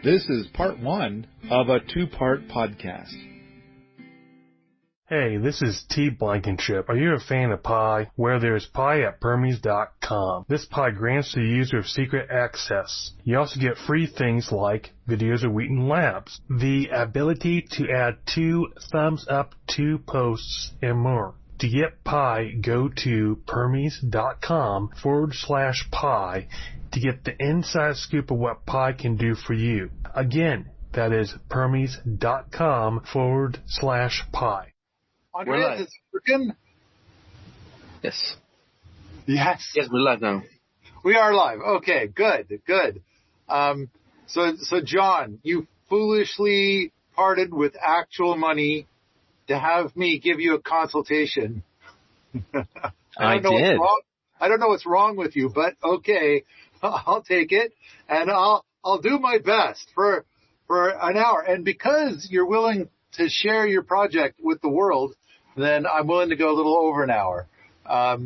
This is part one of a two-part podcast. Hey, this is T. Blankenship. Are you a fan of pie? Where there's pie at Permies.com. This pie grants the user secret access. You also get free things like videos of Wheaton Labs, the ability to add 2 thumbs up to posts, and more. To get pie, go to Permies.com/pie to get the inside scoop of what pie can do for you. Again, that is Permies.com/pie. Andreas, it's working? Yes. Yes. Yes, we're live now. We are live. Okay, good. So John, you foolishly parted with actual money to have me give you a consultation. I did. I don't know what's wrong with you, but okay, I'll take it, and I'll do my best for an hour. And because you're willing to share your project with the world, then I'm willing to go a little over an hour. My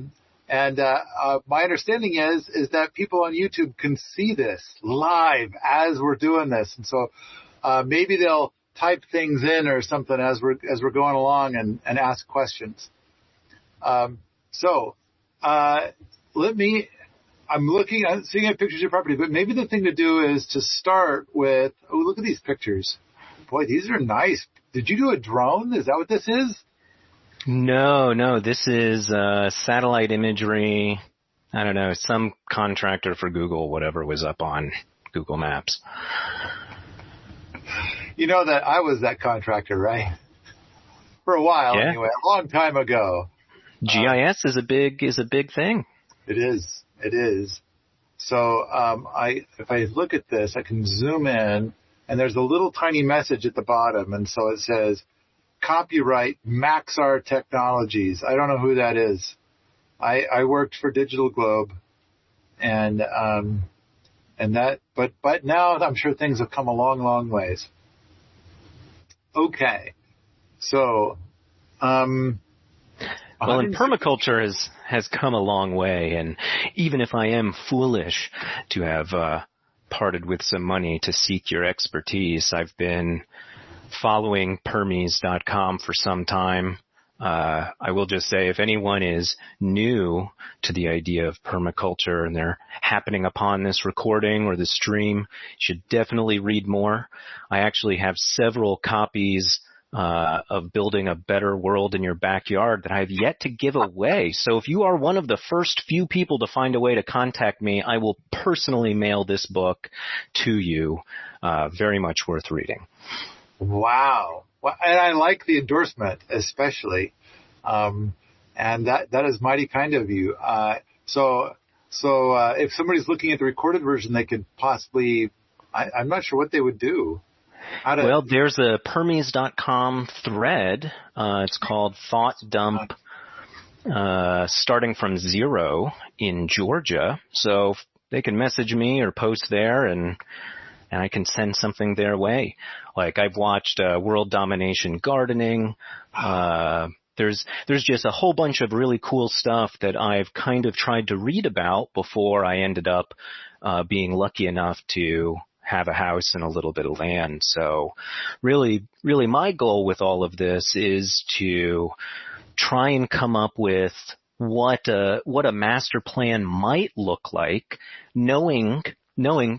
understanding is that people on YouTube can see this live as we're doing this, and so maybe they'll type things in or something as we're going along and ask questions. I'm seeing pictures of your property, but maybe the thing to do is to start with, look at these pictures. Boy, these are nice. Did you do a drone? Is that what this is? No, this is satellite imagery. I don't know, some contractor for Google, whatever was up on Google Maps. You know that I was that contractor, right? For a while, yeah. Anyway, a long time ago. GIS is a big thing. It is. So if I look at this, I can zoom in, and there's a little tiny message at the bottom, and so it says, copyright Maxar Technologies. I don't know who that is. I worked for Digital Globe, and that, but now I'm sure things have come a long ways. Okay, so well, and permaculture has come a long way, and even if I am foolish to have parted with some money to seek your expertise, I've been following Permies.com for some time. I will just say, if anyone is new to the idea of permaculture and they're happening upon this recording or the stream, you should definitely read more. I actually have several copies of Building a Better World in Your Backyard that I have yet to give away. So if you are one of the first few people to find a way to contact me, I will personally mail this book to you. Very much worth reading. Wow. And I like the endorsement, especially. And that is mighty kind of you. So if somebody's looking at the recorded version, they could possibly, I'm not sure what they would do. Well, there's a Permies.com thread. It's called Thought Dump, starting from 0 in Georgia. So they can message me or post there, and I can send something their way. Like, I've watched World Domination Gardening. There's just a whole bunch of really cool stuff that I've kind of tried to read about before I ended up being lucky enough to have a house and a little bit of land. So really my goal with all of this is to try and come up with what a master plan might look like, knowing,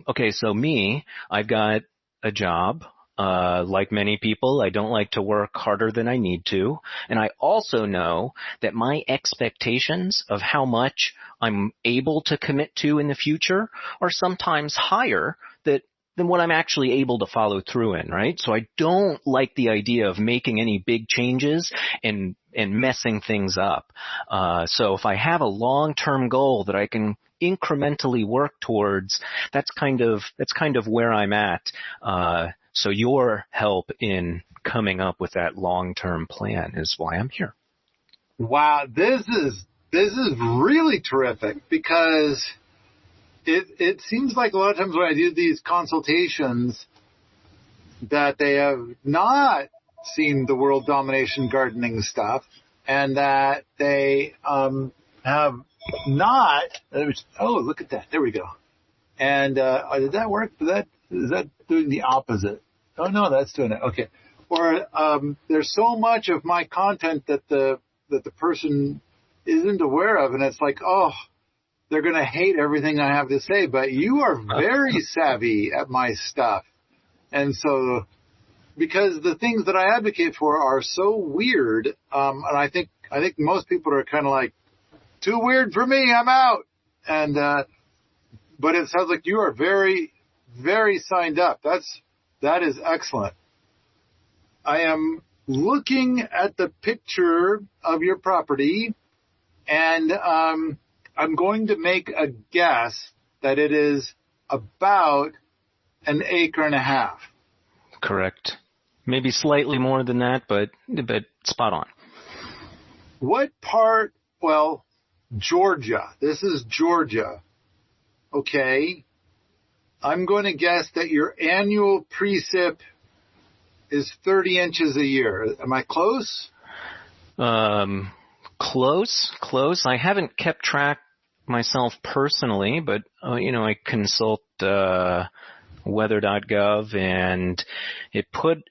okay, so me, I've got a job. Like many people, I don't like to work harder than I need to. And I also know that my expectations of how much I'm able to commit to in the future are sometimes higher than what I'm actually able to follow through in, right? So I don't like the idea of making any big changes and messing things up. So if I have a long-term goal that I can incrementally work towards, that's kind of where I'm at. So your help in coming up with that long-term plan is why I'm here. Wow, this is really terrific, because it seems like a lot of times when I do these consultations that they have not seen the world domination gardening stuff, and that they have not. Oh, look at that! There we go. And did that work? Did that? Is that doing the opposite? Oh, no, that's doing it. Okay. Or there's so much of my content that the person isn't aware of, and it's like, oh, they're going to hate everything I have to say, but you are very savvy at my stuff. And so, because the things that I advocate for are so weird, and I think most people are kind of like, too weird for me, I'm out. And but it sounds like you are very, very signed up. That is excellent. I am looking at the picture of your property, and I'm going to make a guess that it is about an acre and a half. Correct. Maybe slightly more than that, but spot on. What part? Well, Georgia. This is Georgia. Okay. I'm going to guess that your annual precip is 30 inches a year. Am I close? Close. I haven't kept track myself personally, but I consult weather.gov, and it put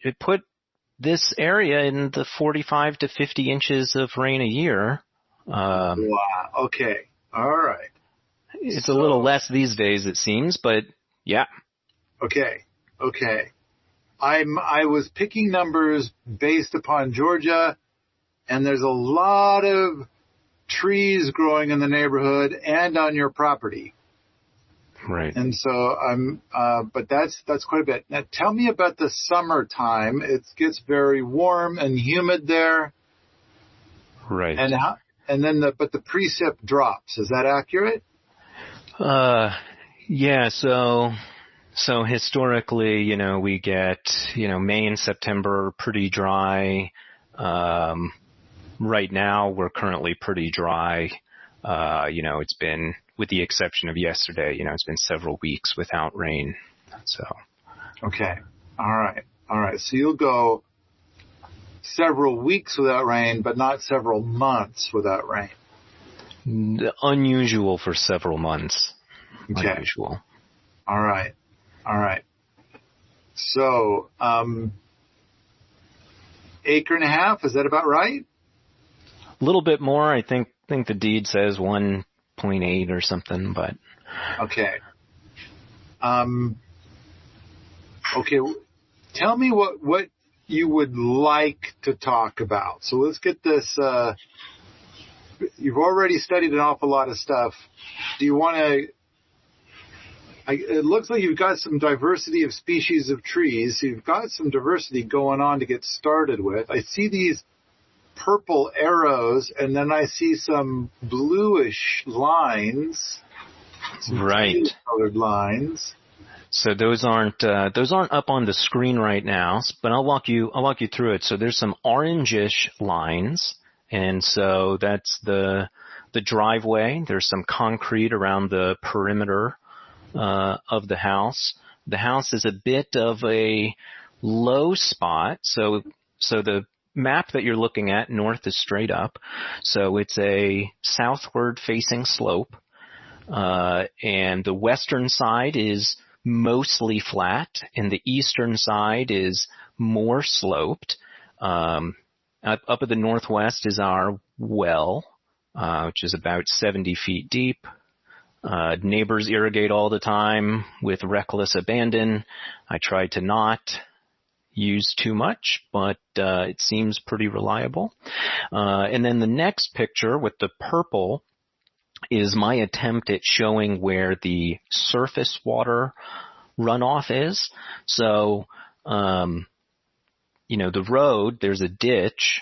this area in the 45 to 50 inches of rain a year. Wow. Okay. All right. It's a little less these days, it seems, but yeah. Okay. I was picking numbers based upon Georgia, and there's a lot of trees growing in the neighborhood and on your property. Right. And so but that's quite a bit. Now tell me about the summertime. It gets very warm and humid there. Right. And then the precip drops. Is that accurate? Yeah. So historically, we get, May and September pretty dry. Right now we're currently pretty dry. It's been, with the exception of yesterday, it's been several weeks without rain. So. Okay. All right. So you'll go several weeks without rain, but not several months without rain. Unusual for several months. Okay. Unusual. All right. So, acre and a half, is that about right? A little bit more. I think the deed says 1.8 or something, but. Okay. Okay. Tell me what you would like to talk about. So let's get this, you've already studied an awful lot of stuff. Do you want to, it looks like you've got some diversity of species of trees. So you've got some diversity going on to get started with. I see these purple arrows, and then I see some bluish lines. Right. Colored lines. So those aren't up on the screen right now, but I'll walk you through it. So there's some orangish lines, and so that's the driveway. There's some concrete around the perimeter of the house. The house is a bit of a low spot. So the map that you're looking at north is straight up. So it's a southward facing slope. And the western side is mostly flat, and the eastern side is more sloped. Up at the northwest is our well, which is about 70 feet deep. Neighbors irrigate all the time with reckless abandon. I try to not use too much, but it seems pretty reliable. And then the next picture with the purple is my attempt at showing where the surface water runoff is. So, the road, there's a ditch,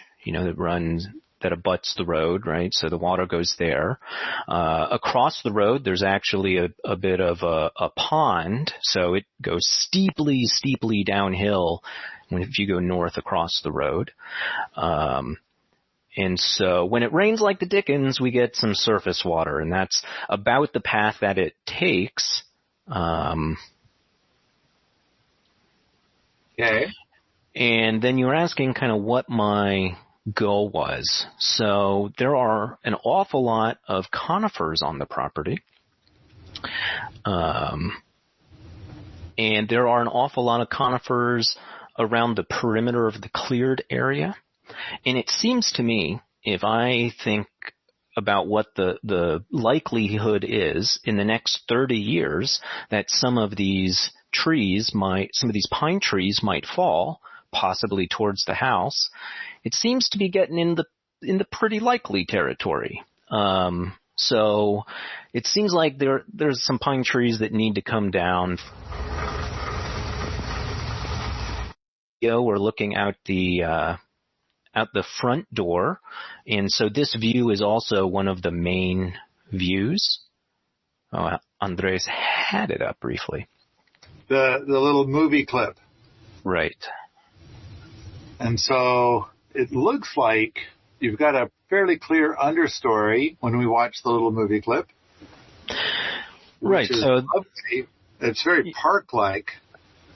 that abuts the road, right? So the water goes there. Across the road, there's actually a bit of a pond. So it goes steeply downhill if you go north across the road. And so when it rains like the dickens, we get some surface water, and that's about the path that it takes. Okay. And then you're asking kind of what my goal was. So there are an awful lot of conifers on the property. And there are an awful lot of conifers around the perimeter of the cleared area. And it seems to me, if I think about what the likelihood is in the next 30 years that some of these pine trees might fall, possibly towards the house, it seems to be getting in the pretty likely territory. So it seems like there's some pine trees that need to come down. We're looking out the front door, and so this view is also one of the main views. Oh, Andres had it up briefly. The little movie clip. Right. And so it looks like you've got a fairly clear understory when we watch the little movie clip. Right. So lovely. It's very park-like.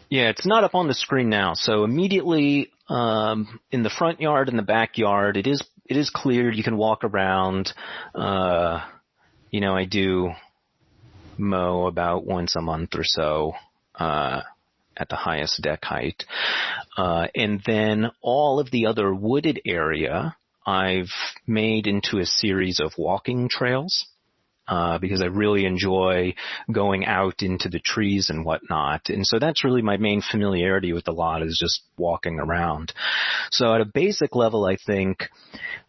Yeah, it's not up on the screen now. So immediately in the front yard and the backyard, it is cleared. You can walk around. I do mow about once a month or so at the highest deck height. And then all of the other wooded area I've made into a series of walking trails. Because I really enjoy going out into the trees and whatnot. And so that's really my main familiarity with the lot, is just walking around. So at a basic level, I think,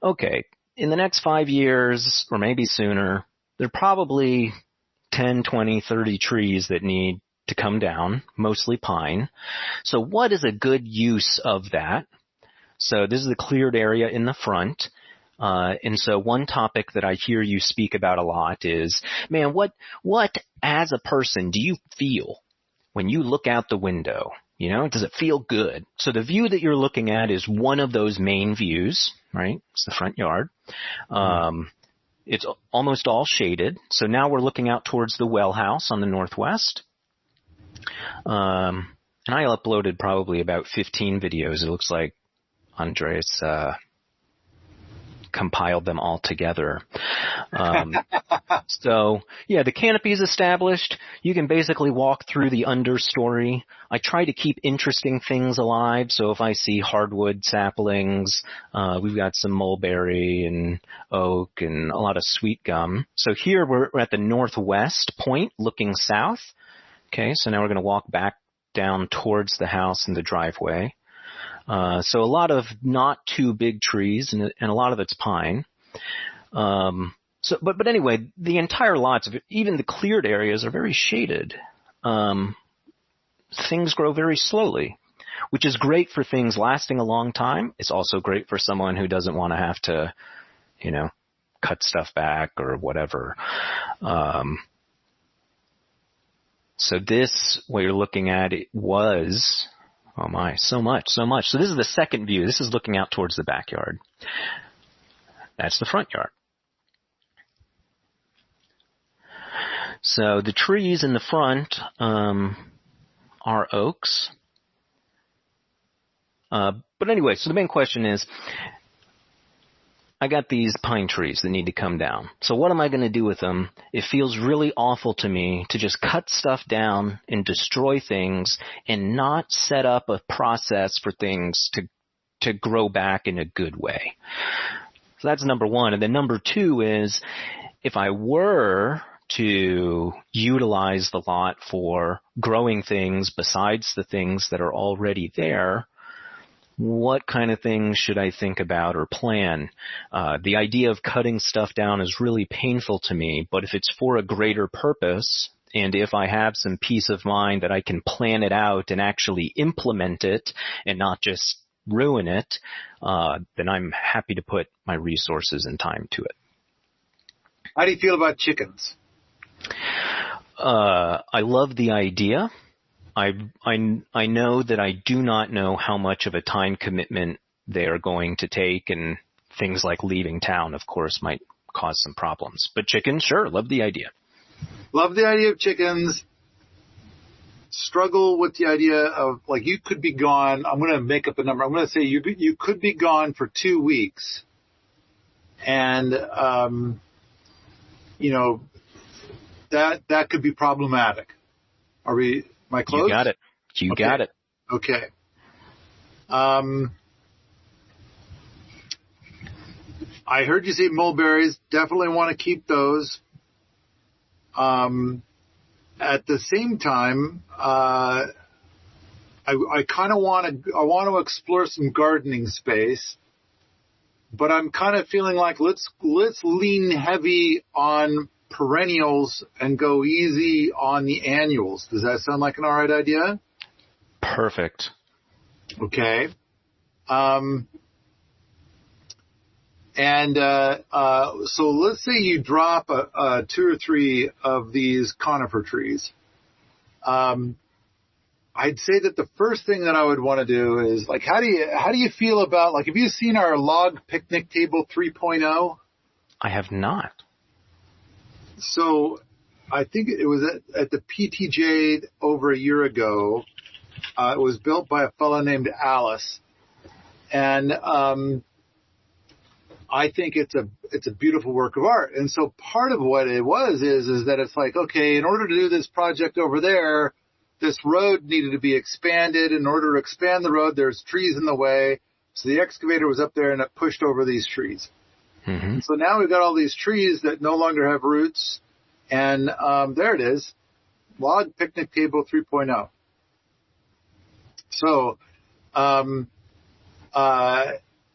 okay, in the next 5 years, or maybe sooner, there are probably 10, 20, 30 trees that need to come down, mostly pine. So what is a good use of that? So this is the cleared area in the front. And so one topic that I hear you speak about a lot is, man, what as a person do you feel when you look out the window? Does it feel good? So the view that you're looking at is one of those main views, right? It's the front yard. It's almost all shaded. So now we're looking out towards the well house on the northwest. And I uploaded probably about 15 videos. It looks like Andres, compiled them all together. So yeah, the canopy is established. You can basically walk through the understory. I try to keep interesting things alive. So if I see hardwood saplings, we've got some mulberry and oak and a lot of sweet gum. So here we're at the northwest point looking south. Okay. So now we're going to walk back down towards the house and the driveway. So a lot of not too big trees, and a lot of it's pine. But anyway, the entire lots, even the cleared areas, are very shaded. Things grow very slowly, which is great for things lasting a long time. It's also great for someone who doesn't want to have to, cut stuff back or whatever. So this, what you're looking at, it was... Oh my, so much. So this is the second view. This is looking out towards the backyard. That's the front yard. So the trees in the front are oaks. But anyway, so the main question is, I got these pine trees that need to come down. So what am I going to do with them? It feels really awful to me to just cut stuff down and destroy things and not set up a process for things to grow back in a good way. So that's number one. And then number two is, if I were to utilize the lot for growing things besides the things that are already there, what kind of things should I think about or plan? The idea of cutting stuff down is really painful to me, but if it's for a greater purpose, and if I have some peace of mind that I can plan it out and actually implement it and not just ruin it, then I'm happy to put my resources and time to it. How do you feel about chickens? I love the idea. I know that I do not know how much of a time commitment they are going to take, and things like leaving town, of course, might cause some problems. But chickens, sure, love the idea. Love the idea of chickens. Struggle with the idea of, like, you could be gone. I'm going to make up a number. I'm going to say you could be gone for 2 weeks. And, that could be problematic. Am I close? You got it. You got it. Okay. I heard you say mulberries. Definitely want to keep those. At the same time, I kind of want to explore some gardening space, but I'm kind of feeling like let's lean heavy on perennials and go easy on the annuals. Does that sound like an all right idea? Perfect. Okay. So let's say you drop 2 or 3 of these conifer trees. I'd say that the first thing that I would want to do is like, how do you feel about, like, have you seen our log picnic table 3.0? I have not. So I think it was at the PTJ over a year ago. It was built by a fellow named Alice. And, I think it's a beautiful work of art. And so part of what it was is that it's like, okay, in order to do this project over there, this road needed to be expanded. In order to expand the road, there's trees in the way. So the excavator was up there and it pushed over these trees. Mm-hmm. So now we've got all these trees that no longer have roots. And there it is, log picnic table 3.0. So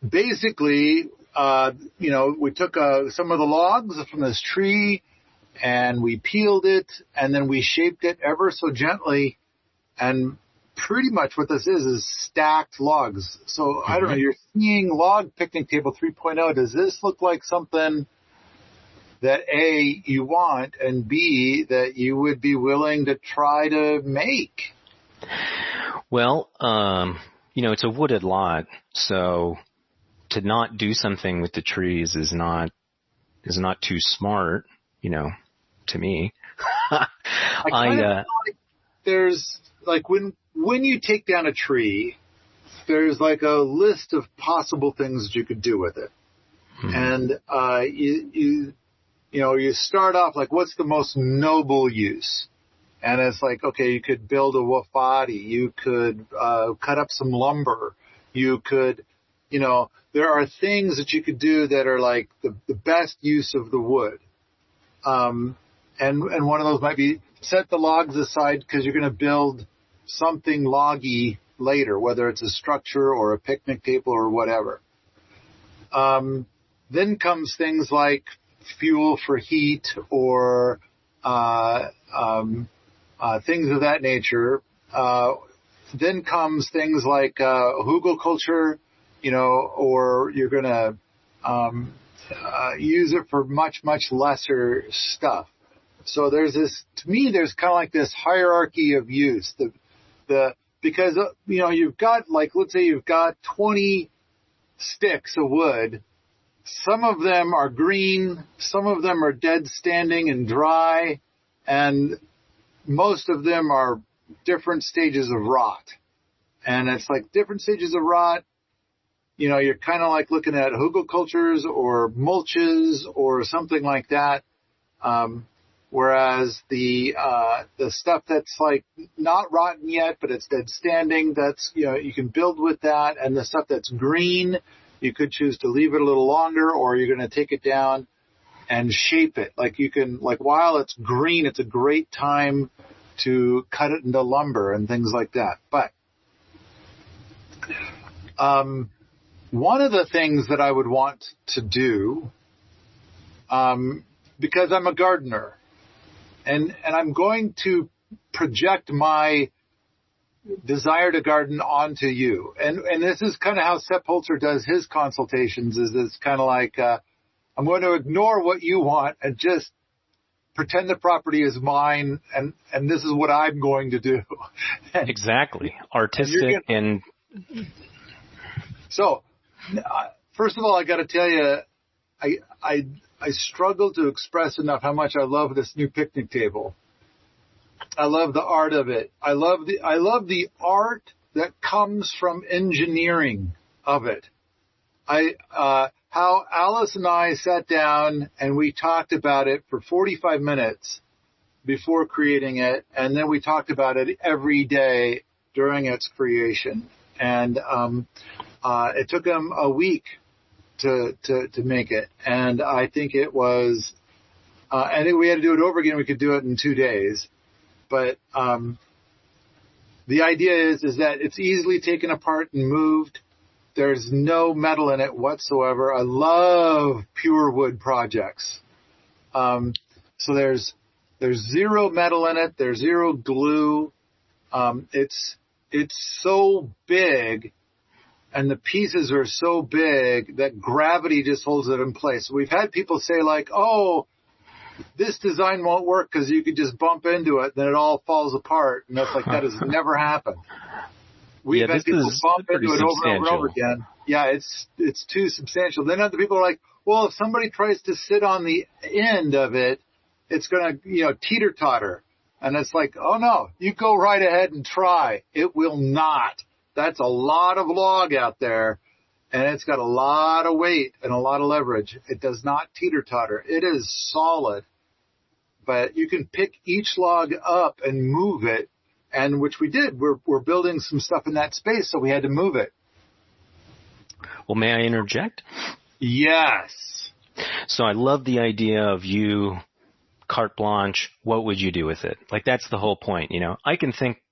basically, we took some of the logs from this tree and we peeled it and then we shaped it ever so gently. And pretty much what this is stacked logs. So I don't know, you're seeing log picnic table 3.0. Does this look like something that A, you want, and B, that you would be willing to try to make? Well, it's a wooded lot, so to not do something with the trees is not too smart, to me. I feel like there's like when you take down a tree, there's like a list of possible things that you could do with it. And you start off like, what's the most noble use? And it's like, okay, you could build a wafati, you could cut up some lumber, you could, there are things that you could do that are like the best use of the wood. And one of those might be set the logs aside because you're going to build something loggy later, whether it's a structure or a picnic table or whatever. Then comes things like fuel for heat or things of that nature. Then comes things like hugelkultur, or you're going to use it for much, much lesser stuff. So there's there's kind of like this hierarchy of use. Because you've got, like, let's say you've got 20 sticks of wood. Some of them are green, some of them are dead standing and dry, and most of them are different stages of rot. And it's like different stages of rot, you're kind of like looking at hugelkulturs or mulches or something like that. Whereas the stuff that's like not rotten yet, but it's dead standing, that's, you can build with that. And the stuff that's green, you could choose to leave it a little longer, or you're going to take it down and shape it. Like you can, like, while it's green, it's a great time to cut it into lumber and things like that. But one of the things that I would want to do, because I'm a gardener, and I'm going to project my desire to garden onto you. And this is kind of how Sepp Holzer does his consultations, is it's kind of like, I'm going to ignore what you want and just pretend the property is mine, and this is what I'm going to do. Exactly. Artistic and... So, first of all, I got to tell you, I struggle to express enough how much I love this new picnic table. I love the art of it. I love the art that comes from engineering of it. How Alice and I sat down and we talked about it for 45 minutes before creating it, and then we talked about it every day during its creation. And it took him a week to make it, and I think it was. And if we had to do it over again, we could do it in 2 days. But the idea is that it's easily taken apart and moved. There's no metal in it whatsoever. I love pure wood projects. So there's zero metal in it. There's zero glue. It's so big, and the pieces are so big that gravity just holds it in place. We've had people say like, "Oh, this design won't work because you could just bump into it, then it all falls apart." And that's like, that has never happened. We've had people bump into it over and over and over again. Yeah, it's too substantial. Then other people are like, well, if somebody tries to sit on the end of it, it's going to, teeter-totter. And it's like, oh no, you go right ahead and try. It will not. That's a lot of log out there, and it's got a lot of weight and a lot of leverage. It does not teeter-totter. It is solid. But you can pick each log up and move it, and which we did. We're building some stuff in that space, so we had to move it. Well, may I interject? Yes. So I love the idea of you, carte blanche. What would you do with it? Like, that's the whole point, I can think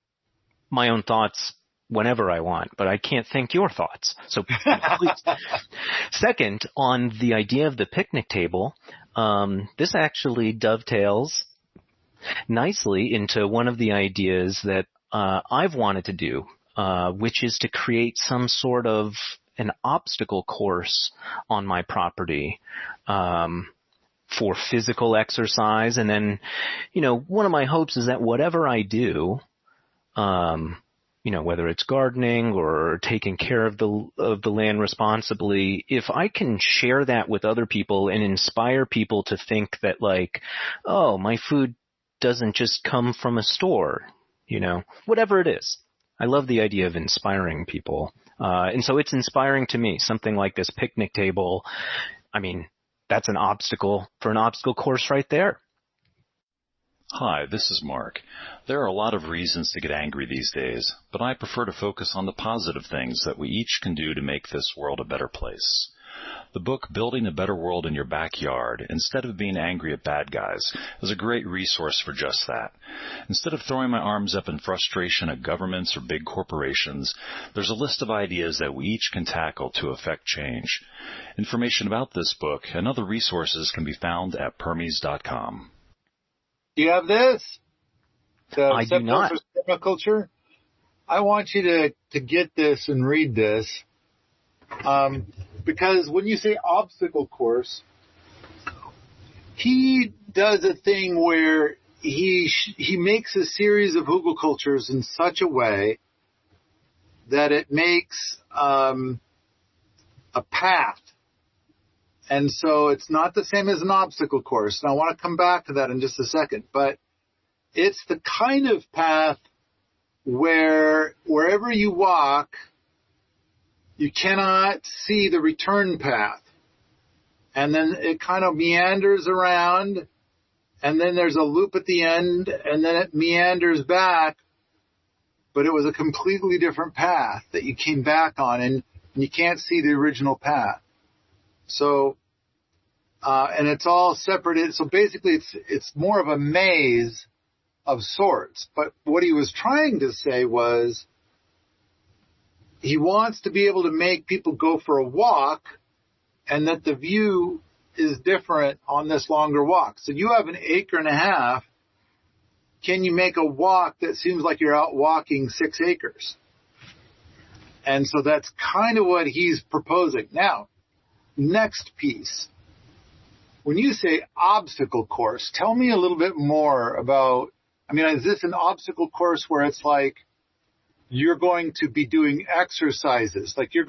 my own thoughts whenever I want, but I can't think your thoughts. So please. Second, on the idea of the picnic table, this actually dovetails nicely into one of the ideas that I've wanted to do, which is to create some sort of an obstacle course on my property for physical exercise. And then, one of my hopes is that whatever I do, whether it's gardening or taking care of the land responsibly, if I can share that with other people and inspire people to think that like, oh, my food doesn't just come from a store, whatever it is. I love the idea of inspiring people. And so it's inspiring to me, something like this picnic table. I mean, that's an obstacle course right there. Hi, this is Mark. There are a lot of reasons to get angry these days, but I prefer to focus on the positive things that we each can do to make this world a better place. The book, Building a Better World in Your Backyard, Instead of Being Angry at Bad Guys, is a great resource for just that. Instead of throwing my arms up in frustration at governments or big corporations, there's a list of ideas that we each can tackle to affect change. Information about this book and other resources can be found at permies.com. Do you have this? I do not. Culture. I want you to get this and read this, because when you say obstacle course, he does a thing where he makes a series of hugelkulturs in such a way that it makes a path. And so it's not the same as an obstacle course. And I want to come back to that in just a second. But it's the kind of path where wherever you walk, you cannot see the return path. And then it kind of meanders around, and then there's a loop at the end, and then it meanders back. But it was a completely different path that you came back on, and you can't see the original path. So, and it's all separated. So basically it's more of a maze of sorts. But what he was trying to say was he wants to be able to make people go for a walk, and that the view is different on this longer walk. So you have an acre and a half. Can you make a walk that seems like you're out walking 6 acres? And so that's kind of what he's proposing. Now, next piece. When you say obstacle course, tell me a little bit more about, is this an obstacle course where it's like you're going to be doing exercises? Like there's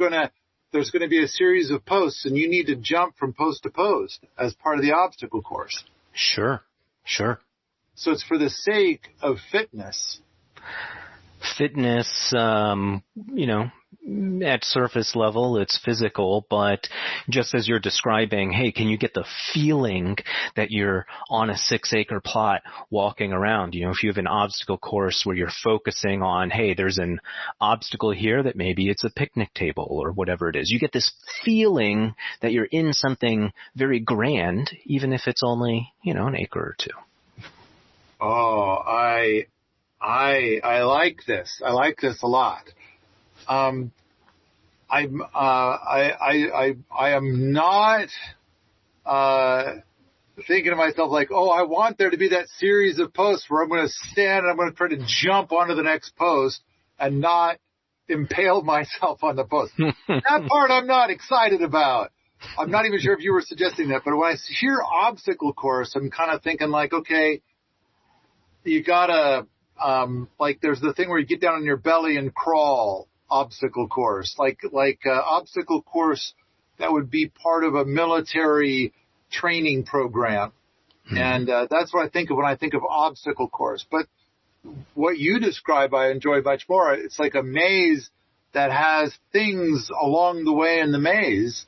going to be a series of posts and you need to jump from post to post as part of the obstacle course? Sure. So it's for the sake of fitness. Fitness, at surface level, it's physical, but just as you're describing, hey, can you get the feeling that you're on a 6-acre plot walking around? You know, if you have an obstacle course where you're focusing on, hey, there's an obstacle here that maybe it's a picnic table or whatever it is. You get this feeling that you're in something very grand, even if it's only, you know, an acre or two. Oh, I like this. I like this a lot. I am not thinking to myself like, oh, I want there to be that series of posts where I'm going to stand and I'm going to try to jump onto the next post and not impale myself on the post. That part I'm not excited about. I'm not even sure if you were suggesting that, but when I hear obstacle course, I'm kind of thinking like, okay, you gotta, like there's the thing where you get down on your belly and crawl. Obstacle course, like obstacle course that would be part of a military training program. And that's what I think of when I think of obstacle course. But what you describe, I enjoy much more. It's like a maze that has things along the way in the maze,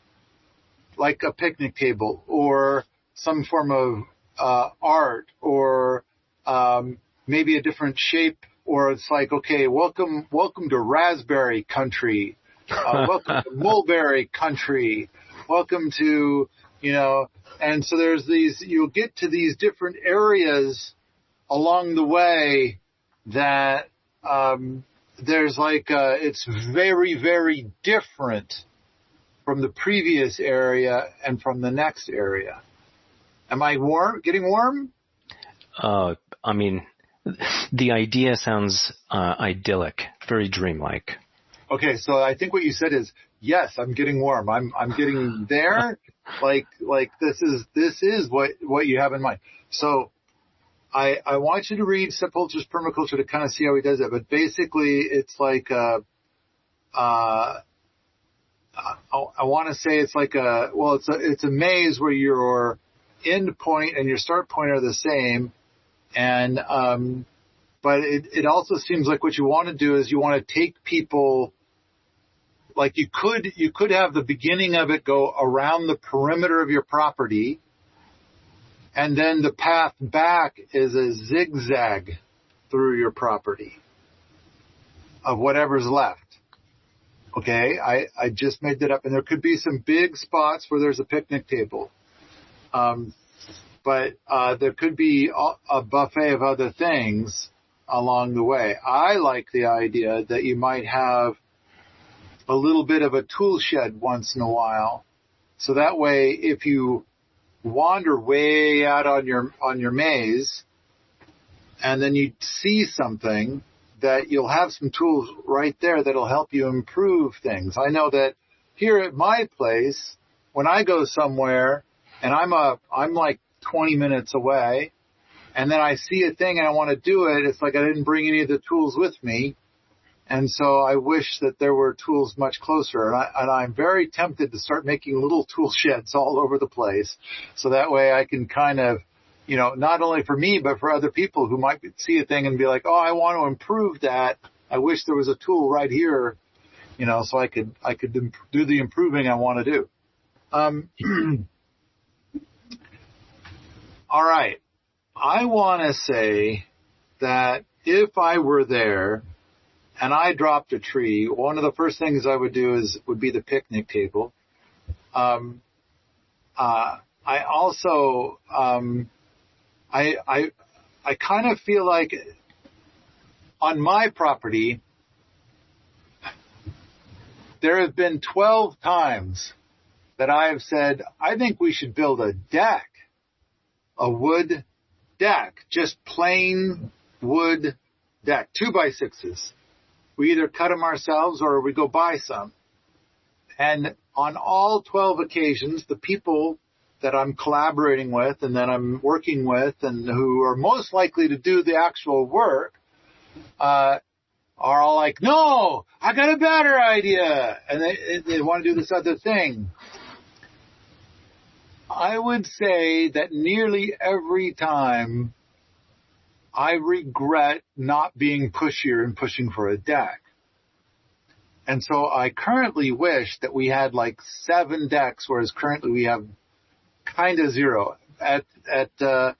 like a picnic table or some form of art or maybe a different shape. Or it's like, okay, welcome to raspberry country, welcome to mulberry country, welcome to, you know, and so there's these, you'll get to these different areas along the way that there's like, it's very, very different from the previous area and from the next area. Am I getting warm? I mean, the idea sounds idyllic, very dreamlike. Okay, so I think what you said is, yes, I'm getting warm. I'm getting there. like this is what you have in mind. So I want you to read Sepulchre's Permaculture to kind of see how he does it. But basically, it's like I want to say it's like it's a maze where your end point and your start point are the same. And, but it also seems like what you want to do is you want to take people, like you could have the beginning of it go around the perimeter of your property. And then the path back is a zigzag through your property of whatever's left. Okay. I just made that up, and there could be some big spots where there's a picnic table. But there could be a buffet of other things along the way. I like the idea that you might have a little bit of a tool shed once in a while. So that way, if you wander way out on your maze and then you see something, that you'll have some tools right there that'll help you improve things. I know that here at my place, when I go somewhere and I'm like 20 minutes away, and then I see a thing and I want to do it, it's like I didn't bring any of the tools with me. And so I wish that there were tools much closer. And I'm very tempted to start making little tool sheds all over the place. So that way I can kind of, you know, not only for me, but for other people who might see a thing and be like, oh, I want to improve that. I wish there was a tool right here, you know, so I could do the improving I want to do. All right. I want to say that if I were there and I dropped a tree, one of the first things I would do would be the picnic table. I also, I kind of feel like on my property, there have been 12 times that I have said, I think we should build a deck. A wood deck, just plain wood deck, 2x6s. We either cut them ourselves or we go buy some. And on all 12 occasions, the people that I'm collaborating with and that I'm working with and who are most likely to do the actual work are all like, no, I got a better idea. And they want to do this other thing. I would say that nearly every time I regret not being pushier and pushing for a deck. And so I currently wish that we had like 7 decks, whereas currently we have kind of 0. At the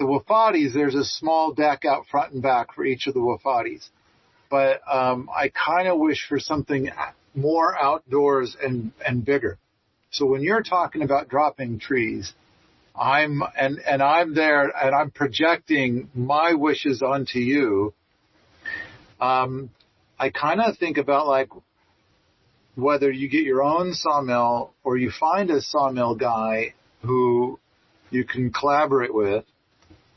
Wafatis, there's a small deck out front and back for each of the Wafatis. But I kind of wish for something more outdoors and bigger. So when you're talking about dropping trees, I'm there and I'm projecting my wishes onto you. I kind of think about like whether you get your own sawmill or you find a sawmill guy who you can collaborate with.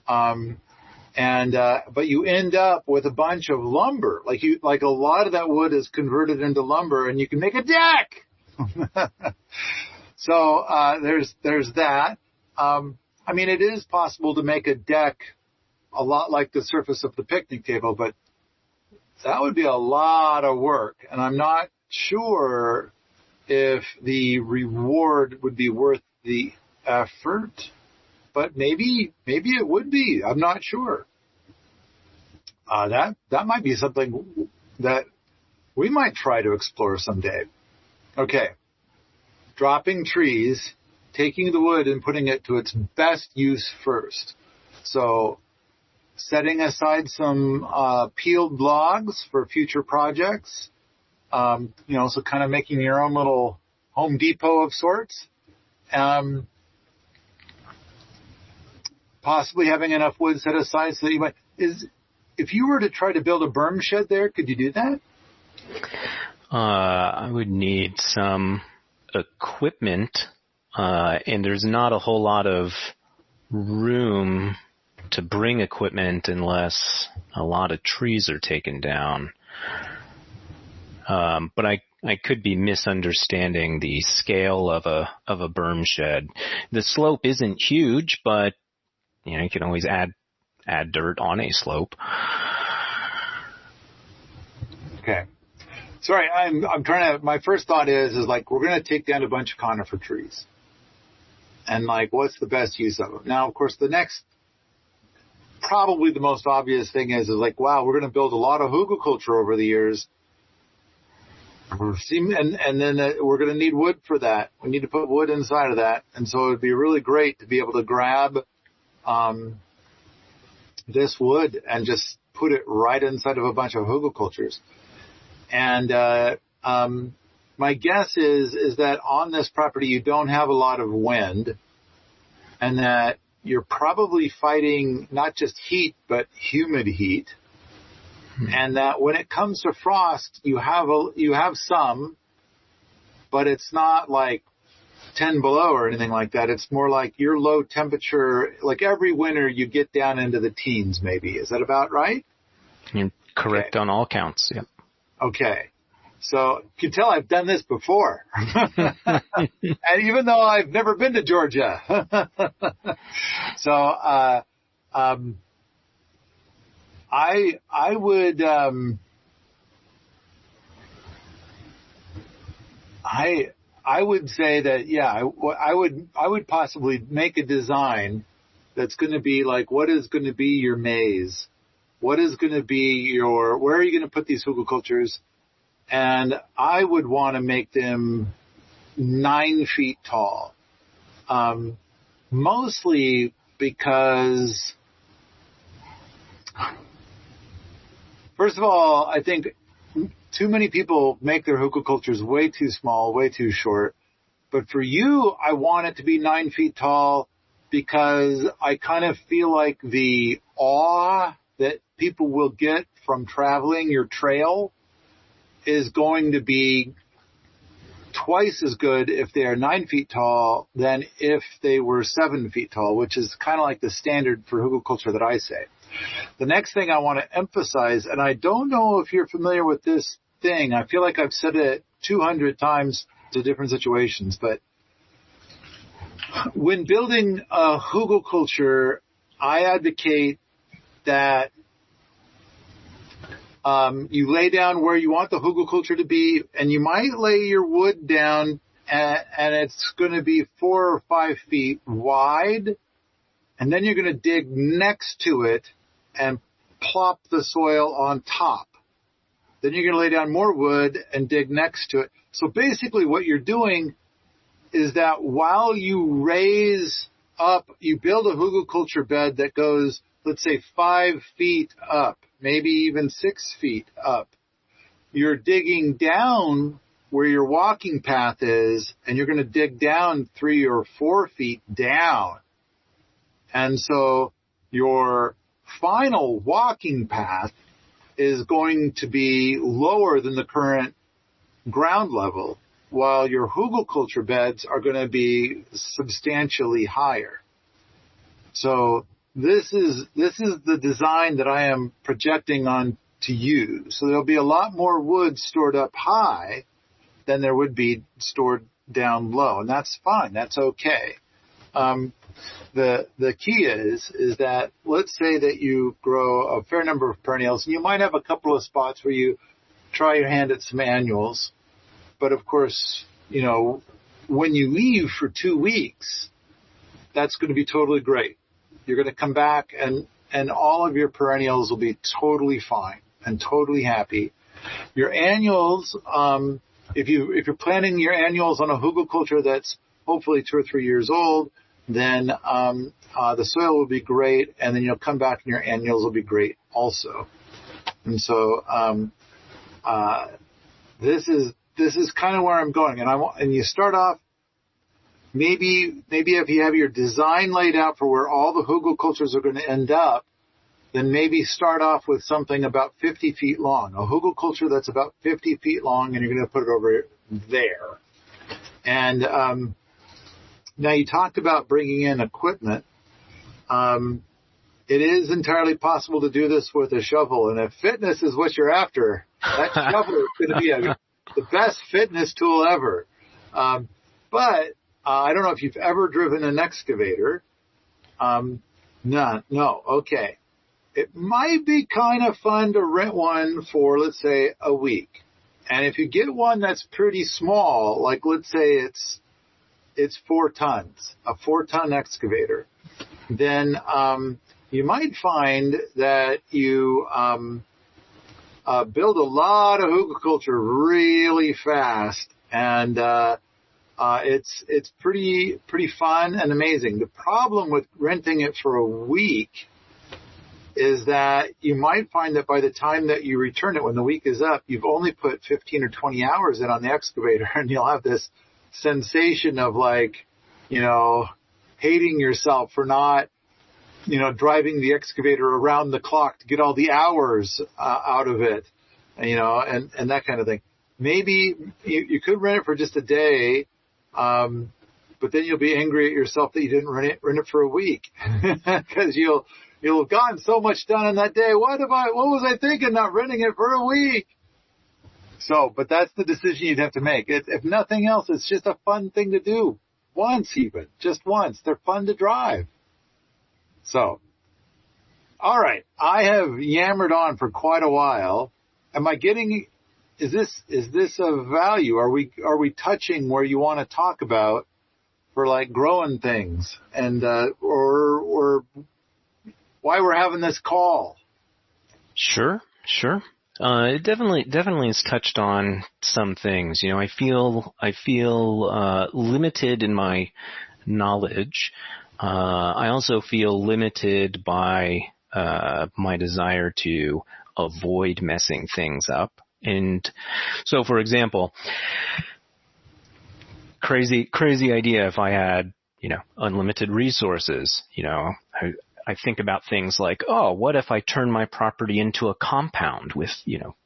But you end up with a bunch of lumber. Like a lot of that wood is converted into lumber and you can make a deck. So, there's that. I mean, it is possible to make a deck a lot like the surface of the picnic table, but that would be a lot of work. And I'm not sure if the reward would be worth the effort, but maybe it would be. I'm not sure. That might be something that we might try to explore someday. Okay. Dropping trees, taking the wood and putting it to its best use first. So setting aside some peeled logs for future projects. So kind of making your own little Home Depot of sorts. Possibly having enough wood set aside so that you might... If you were to try to build a berm shed there, could you do that? I would need some equipment, and there's not a whole lot of room to bring equipment unless a lot of trees are taken down. But I could be misunderstanding the scale of a berm shed. The slope isn't huge, but you can always add dirt on a slope. Okay. Sorry, I'm trying to, my first thought is like, we're going to take down a bunch of conifer trees. And like, what's the best use of them? Now, of course, the next, probably the most obvious thing is like, wow, we're going to build a lot of hugelkultur over the years. And then we're going to need wood for that. We need to put wood inside of that. And so it would be really great to be able to grab, this wood and just put it right inside of a bunch of hugelkulturs. And my guess is that on this property you don't have a lot of wind, and that you're probably fighting not just heat but humid heat, and that when it comes to frost you have some, but it's not like 10 below or anything like that. It's more like your low temperature, like every winter you get down into the teens maybe. Is that about right? You're correct on all counts, yep. Okay. So you can tell I've done this before. And even though I've never been to Georgia. So I would I would say that, yeah, I would possibly make a design that's going to be like, what is going to be your maze? What is going to be where are you going to put these hugelkulturs? And I would want to make them 9 feet tall. Mostly because, first of all, I think too many people make their hugelkulturs way too small, way too short. But for you, I want it to be 9 feet tall because I kind of feel like the awe that people will get from traveling your trail is going to be twice as good if they are 9 feet tall than if they were 7 feet tall, which is kind of like the standard for hugelkultur that I say. The next thing I want to emphasize, and I don't know if you're familiar with this thing, I feel like I've said it 200 times to different situations, but when building a hugelkultur, I advocate that you lay down where you want the hugelkultur to be, and you might lay your wood down, and it's going to be 4 or 5 feet wide, and then you're going to dig next to it and plop the soil on top. Then you're going to lay down more wood and dig next to it. So basically what you're doing is that while you raise up, you build a hugelkultur bed that goes, let's say, 5 feet up, maybe even 6 feet up. You're digging down where your walking path is, and you're going to dig down 3 or 4 feet down. And so your final walking path is going to be lower than the current ground level, while your hugelkultur beds are going to be substantially higher. So this is the design that I am projecting on to you. So there'll be a lot more wood stored up high than there would be stored down low, and that's fine. That's okay. The key is that let's say that you grow a fair number of perennials, and you might have a couple of spots where you try your hand at some annuals. But of course, when you leave for 2 weeks, that's going to be totally great. You're going to come back and all of your perennials will be totally fine and totally happy. Your annuals, if you're planting your annuals on a hugelkultur that's hopefully 2 or 3 years old, then the soil will be great, and then you'll come back and your annuals will be great also. And so this is kind of where I'm going. And you start off, maybe if you have your design laid out for where all the hugelkulturs are going to end up, then maybe start off with something about 50 feet long, a hugelkultur that's about 50 feet long, and you're going to put it over there. And now you talked about bringing in equipment. It is entirely possible to do this with a shovel, and if fitness is what you're after, that shovel is going to be the best fitness tool ever. But I don't know if you've ever driven an excavator. No. Okay. It might be kind of fun to rent one for, let's say, a week. And if you get one that's pretty small, like let's say it's 4 tons, a 4-ton excavator, then you might find that you build a lot of hugelkultur really fast, and it's pretty fun and amazing. The problem with renting it for a week is that you might find that by the time that you return it, when the week is up, you've only put 15 or 20 hours in on the excavator, and you'll have this sensation of hating yourself for not, driving the excavator around the clock to get all the hours out of it, and that kind of thing. Maybe you could rent it for just a day, but then you'll be angry at yourself that you didn't rent it for a week, because you'll have gotten so much done in that day. What was I thinking, not renting it for a week? So, but that's the decision you'd have to make. If nothing else, it's just a fun thing to do. Just once. They're fun to drive. So, all right. I have yammered on for quite a while. Is this of value? Are we touching where you want to talk about for like growing things and, or why we're having this call? Sure. It definitely has touched on some things. I feel limited in my knowledge. I also feel limited by my desire to avoid messing things up. And so, for example, crazy idea if I had, unlimited resources, I think about things like, what if I turn my property into a compound with,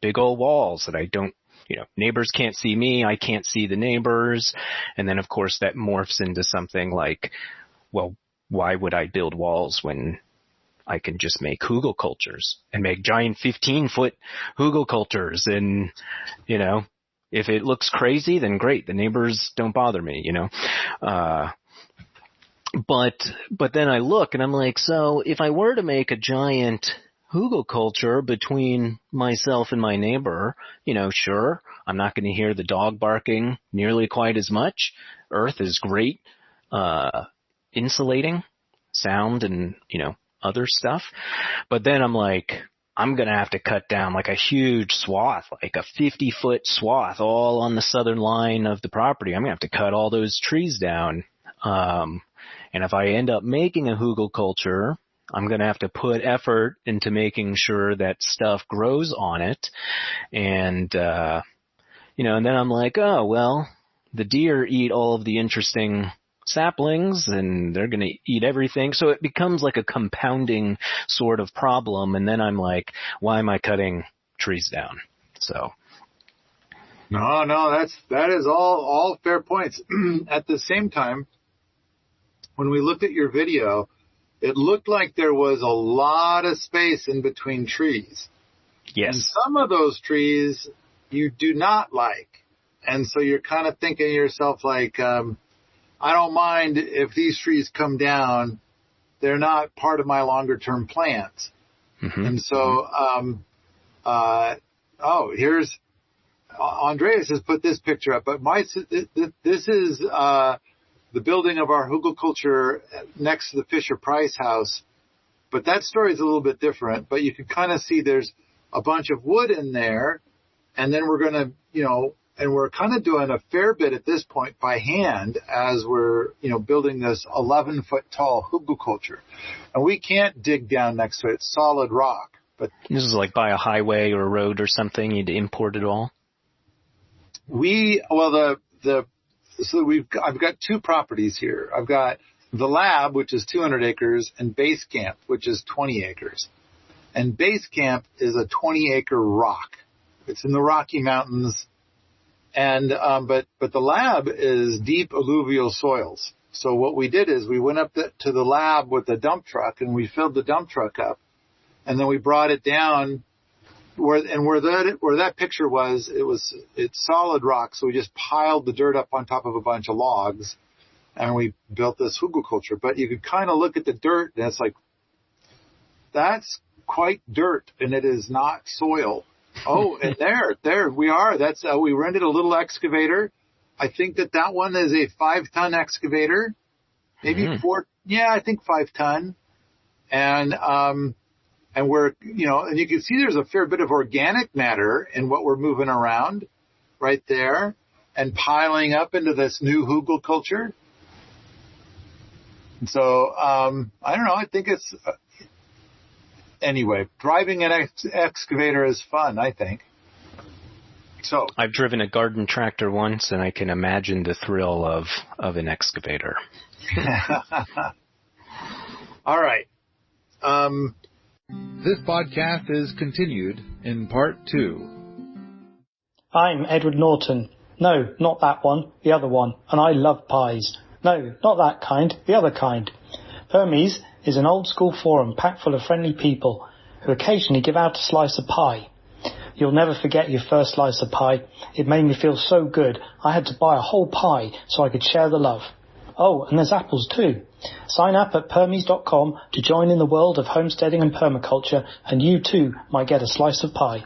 big old walls that I don't, neighbors can't see me, I can't see the neighbors. And then, of course, that morphs into something like, well, why would I build walls when I can just make hugelkulturs and make giant 15-foot hugelkulturs? And, if it looks crazy, then great. The neighbors don't bother me, But then I look and I'm like, so if I were to make a giant hugelkultur between myself and my neighbor, sure, I'm not going to hear the dog barking nearly quite as much. Earth is great, insulating sound and, other stuff. But then I'm like, I'm going to have to cut down like a huge swath, like a 50-foot swath all on the southern line of the property. I'm going to have to cut all those trees down. And if I end up making a hugelkultur, I'm going to have to put effort into making sure that stuff grows on it. And, and then I'm like, oh, well, the deer eat all of the interesting saplings and they're going to eat everything. So it becomes like a compounding sort of problem. And then I'm like, why am I cutting trees down? So. No, that is all fair points. At the same time, when we looked at your video, it looked like there was a lot of space in between trees. Yes. And some of those trees you do not like. And so you're kind of thinking to yourself like, I don't mind if these trees come down. They're not part of my longer term plans. Mm-hmm. And so, here's Andreas has put this picture up, but this is the building of our hugelkultur next to the Fisher Price house. But that story is a little bit different, but you can kind of see there's a bunch of wood in there. And then we're going to, and we're kind of doing a fair bit at this point by hand as we're, building this 11-foot tall hugelkultur. And we can't dig down next to it. It's solid rock. But this is like by a highway or a road or something. You'd import it all? I've got two properties here. I've got the lab, which is 200 acres, and base camp, which is 20 acres. And base camp is a 20-acre rock. It's in the Rocky Mountains. And, but the lab is deep alluvial soils. So what we did is we went up to the lab with the dump truck and we filled the dump truck up and then we brought it down where that picture was, it's solid rock. So we just piled the dirt up on top of a bunch of logs and we built this hugelkultur. But you could kind of look at the dirt and it's like, that's quite dirt and it is not soil. Oh, and there we are. That's, we rented a little excavator. I think that one is a 5-ton excavator, maybe 4. Yeah, I think 5 ton. And we're, and you can see there's a fair bit of organic matter in what we're moving around right there and piling up into this new hugelkultur. So, I don't know. I think it's, anyway, driving an excavator is fun, I think. So I've driven a garden tractor once, and I can imagine the thrill of an excavator. All right. This podcast is continued in part 2. I'm Edward Norton. No, not that one, the other one. And I love pies. No, not that kind, the other kind. Hermes is an old-school forum packed full of friendly people who occasionally give out a slice of pie. You'll never forget your first slice of pie. It made me feel so good, I had to buy a whole pie so I could share the love. Oh, and there's apples too. Sign up at permies.com to join in the world of homesteading and permaculture, and you too might get a slice of pie.